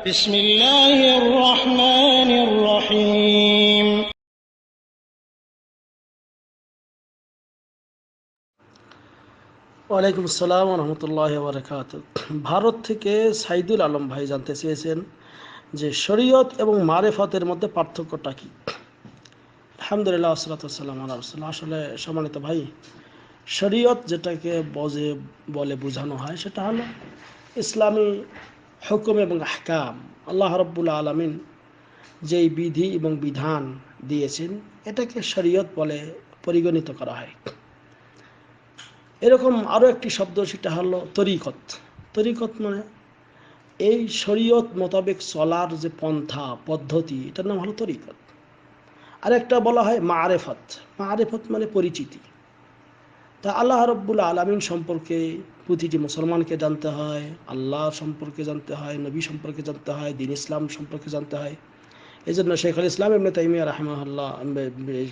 بسم الله الرحمن الرحيم ওয়ালাইকুম আসসালাম ওয়া রাহমাতুল্লাহি ওয়া বারাকাতুহু। ভারত থেকে সাইদুল আলম ভাই জানতে চেয়েছেন যে শরীয়ত এবং মারেফতের মধ্যে পার্থক্যটা কি। আলহামদুলিল্লাহ ওয়াসসালাতু ওয়াসসালামু আলা রাসূলিল্লাহ। আসলে সম্মানিত ভাই, শরীয়ত যেটাকে বলে বোঝানো হয় সেটা হলো ইসলামী হুকুম এবং আহকাম। আল্লাহ রাব্বুল আলামিন যেই বিধি এবং বিধান দিয়েছেন এটাকে শরীয়ত বলে পরিগণিত করা হয়। এরকম আরও একটি শব্দ, সেটা হলো তরিকত। তরিকত মানে এই শরীয়ত মোতাবেক চলার যে পন্থা পদ্ধতি, এটার নাম হলো তরিকত। আরেকটা বলা হয় মারেফত। মারেফত মানে পরিচিতি। তা আল্লাহ রব্বুল আলামিন সম্পর্কে প্রতিটি মুসলমানকে জানতে হয়, আল্লাহ সম্পর্কে জানতে হয়, নবী সম্পর্কে জানতে হয়, দিন ইসলাম সম্পর্কে জানতে হয়। এই জন্য শেখ আল ইসলাম ইবনে তাইমিয়া রাহিমাহুল্লাহ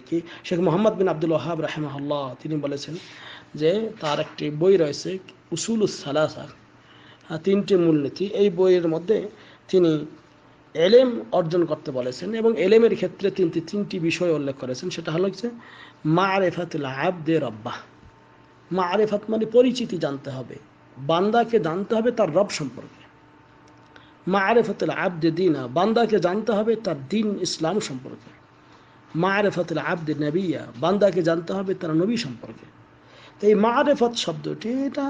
কি শেখ মোহাম্মদ বিন আব্দুল ওয়াহাব রাহিমাহুল্লাহ তিনি বলেছেন যে তার একটি বই রয়েছে উসুলুস সালাসা, তিনটি মূলনীতি। এই বইয়ের মধ্যে তিনি এলেম অর্জন করতে বলেছেন এবং এলেমের ক্ষেত্রে তিনটি বিষয় উল্লেখ করেছেন। সেটা হলো যে মারেফাতুল আবদে রব্বাহ। মারেফাত মানে পরিচিতি জানতে হবে, বান্দাকে জানতে হবে তার রব সম্পর্কে। মারেফাতুল আবদে দিনা, বান্দাকে জানতে হবে তার দিন ইসলাম সম্পর্কে। মারেফাতুল আবদে নবিয়া, বান্দাকে জানতে হবে তার নবী সম্পর্কে। তো এই মারেফত শব্দটি, এটা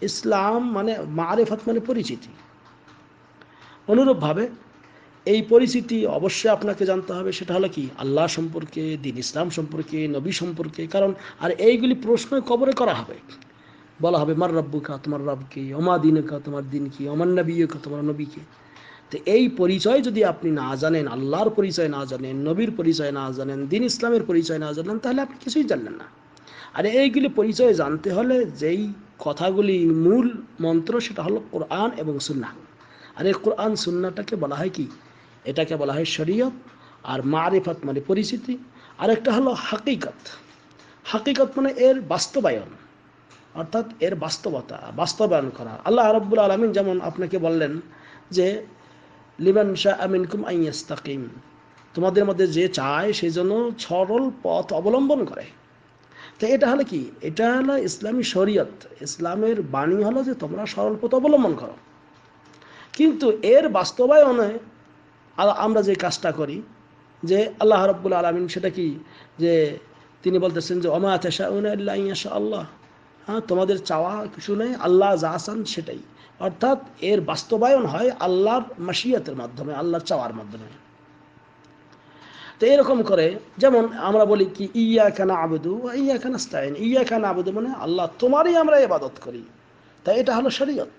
ইসলাম মানে মারেফত মানে পরিচিতি। অনুরূপভাবে এই পরিচিতি অবশ্যই আপনাকে জানতে হবে, সেটা হলো কি আল্লাহ সম্পর্কে, দিন ইসলাম সম্পর্কে, নবী সম্পর্কে। কারণ আর এইগুলি প্রশ্ন কবরে করা হবে, বলা হবে মার রব্বুকা, তোমার রবকে, ওমা দিনুকা, তোমার দিন কি, ওমান নবীকা, তোমার নবীকে। তো এই পরিচয় যদি আপনি না জানেন, আল্লাহর পরিচয় না জানেন, নবীর পরিচয় না জানেন, দিন ইসলামের পরিচয় না জানেন, তাহলে আপনি কিছুই জানলেন না। আর এইগুলি পরিচয় জানতে হলে যেই কথাগুলি মূল মন্ত্র, সেটা হলো কোরআন এবং সুন্নাহ। আর এই কোরআন সুন্নাহটাকে বলা হয় কি, এটাকে বলা হয় শরীয়ত। আর মারিফত মানে পরিচিতি। আর একটা হলো হাকিকত। হাকিকত মানে এর বাস্তবায়ন, অর্থাৎ এর বাস্তবায়ন করা। আল্লাহ রাব্বুল আলামিন যেমন আপনাকে বললেন যে লিমান শাআ মিনকুম আন ইয়াস্তাকিম, তোমাদের মধ্যে যে চায় সে যেন সরল পথ অবলম্বন করে। তো এটা হলো কি, এটা হলো ইসলামী শরীয়ত। ইসলামের বাণী হলো যে তোমরা সরল পথ অবলম্বন করো। কিন্তু এর বাস্তবায়নে আমরা যে কাজটা করি, যে আল্লাহ রাব্বুল আলামিন সেটা কি, যে তিনি বলতেছেন যে ওমা তাশাউনা ইল্লা আন ইয়াশা আল্লাহ। হ্যাঁ, তোমাদের চাওয়া কিছু নেই, আল্লাহ যা চান সেটাই। অর্থাৎ এর বাস্তবায়ন হয় আল্লাহর মাশিয়াতের মাধ্যমে, আল্লাহর চাওয়ার মাধ্যমে। তো এরকম করে যেমন আমরা বলি কি ইয়াকা না'বুদু ওয়া ইয়াকা নাস্তাইন। ইয়াকা না'বুদু মানে আল্লাহ তোমারই আমরা ইবাদত করি। তাই এটা হলো শরীয়ত।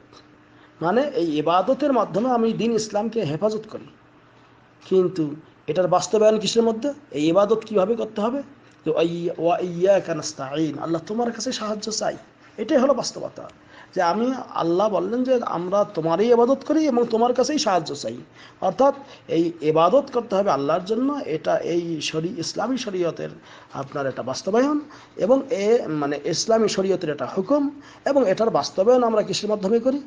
মানে এই ইবাদতের মাধ্যমে আমি দিন ইসলামকে হেফাজত করি। কিন্তু এটার বাস্তবায়ন কিসের মধ্যে, এই ইবাদত কিভাবে করতে হবে, যে ওয়া ইয়াকা নাস্তাইন, আল্লাহ তোমার কাছে সাহায্য চাই। এটাই হলো বাস্তবতা, যে আমি আল্লাহ বললেন যে আমরা তোমারই ইবাদত করি এবং তোমার কাছেই সাহায্য চাই। অর্থাৎ এই ইবাদত করতে হবে আল্লাহর জন্য। এটা এই ইসলামী শরীয়তের আপনার এটা বাস্তবায়ন, এবং মানে ইসলামী শরীয়তের এটা হুকুম। এবং এটার বাস্তবায়ন আমরা কিসের মাধ্যমে করি,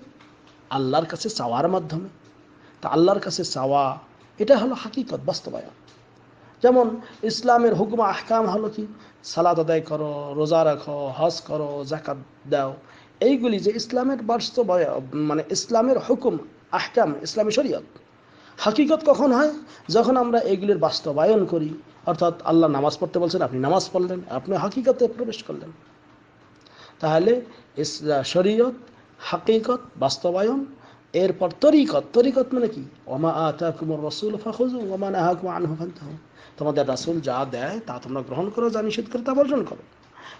আল্লাহর কাছে চাওয়ার মাধ্যমে। তা আল্লাহর কাছে চাওয়া, এটা হলো হাকিকত, বাস্তবায়ন। যেমন ইসলামের হুকুম আহকাম হলো কি, সালাত আদায় করো, রোজা রাখো, হজ করো, যাকাত দাও। এইগুলি যে ইসলামের মানে ইসলামের হুকুম আহকাম, ইসলামী শরীয়ত। হাকিকত কখন হয়, যখন আমরা এগুলির বাস্তবায়ন করি। অর্থাৎ আল্লাহ নামাজ পড়তে বলছেন, আপনি নামাজ পড়লেন, আপনি হাকিকতে প্রবেশ করলেন। তাহলে শরীয়ত, হাকিকত, বাস্তবায়ন। এরপর তরিকত। তরিকত মানে কি, ওমা আতাকুমুর রাসূল ফাখুযু ওয়া মা নাহাকুম আনহু ফান্তাহু। তোমাদের রাসূল যা দেয় তা তোমরা গ্রহণ করো, যা নিষেধ করে তা বর্জন করো।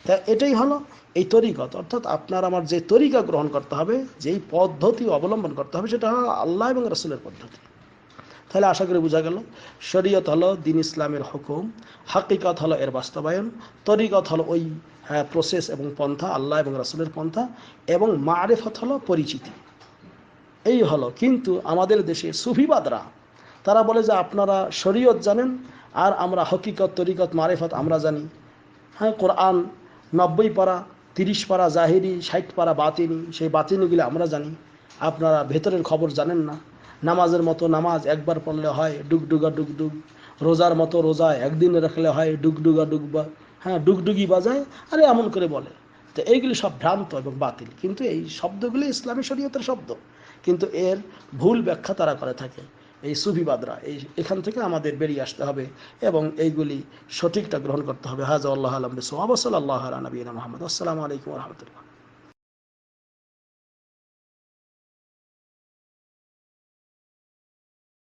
তা এটাই হলো এই তরিকত। অর্থাৎ আপনার আমার যে তরিকা গ্রহণ করতে হবে, যেই পদ্ধতি অবলম্বন করতে হবে, সেটা হলো আল্লাহ এবং রাসূলের পদ্ধতি। তাহলে আশা করি বোঝা গেল, শরীয়ত হলো দিন ইসলামের হুকুম, হাকিকত হলো এর বাস্তবায়ন, তরিকত হলো ওই প্রসেস এবং পন্থা, আল্লাহ এবং রাসূলের পন্থা, এবং মারিফত হলো পরিচিতি। এই হলো। কিন্তু আমাদের দেশে সুফিবাদরা তারা বলে যে আপনারা শরীয়ত জানেন আর আমরা হকিকত, তরিকত, মারিফত আমরা জানি। হ্যাঁ, কোরআন 90 পারা, 30 পারা জাহিরি, 60 পারা বাতিনি, সেই বাতিনিগুলি আমরা জানি, আপনারা ভেতরের খবর জানেন না। নামাজের মতো নামাজ একবার পড়লে হয় ডুগডুগা ডুগডুগ, রোজার মতো রোজা একদিন রাখলে হয় ডুগডুগা ডুগবা, হ্যাঁ ডুগডুগি বাজায়, আরে এমন করে বলে। তো এইগুলি সব ভ্রান্ত এবং বাতিল, কিন্তু এই শব্দগুলি ইসলামী শরীয়তের শব্দ, কিন্তু এর ভুল ব্যাখ্যা তারা করে থাকে এই সুফিবাদরা। এখান থেকে আমাদের বেরিয়ে আসতে হবে এবং এইগুলি সঠিকটা গ্রহণ করতে হবে। হাজা আল্লাহ আলম বিসওয়াব, সাল্লাল্লাহু আলা নবিয়িনা মুহাম্মদ। আসসালামু আলাইকুম ওয়া রাহমাতুল্লাহ।